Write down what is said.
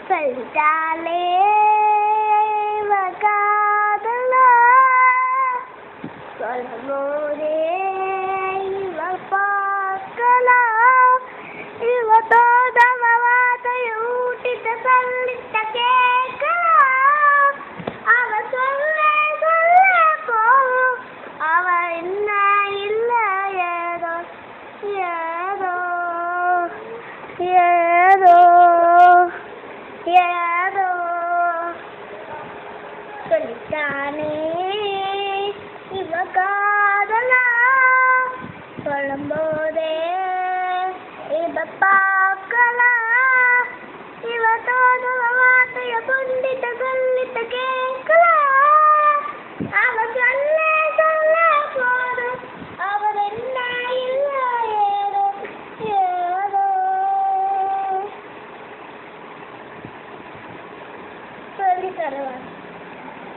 சொல்லிட்டாலே காதல சொல்லும்போதே இவ பார்க்கலாம் இவ தோதவ வார்த்தையை ஊட்டிட்ட சொல்லிட்ட கேட்கலாம் அவ சொல்ல போகும் அவ என்ன இல்ல ஏதோ ஏதோ ஏதோ ஏதோ சொல்லிட்டானே இவ காதலா சொல்லும்போதே இவ பார்க்கலாம் இவ தோதுவ வார்த்தைய புண்டிட்ட சொல்லிட்ட கேட்கலாம் அவ சொல்ல போதும் அவர் என்ன இல்ல ஏதோ ஏதோ சொல்லி தருவார்.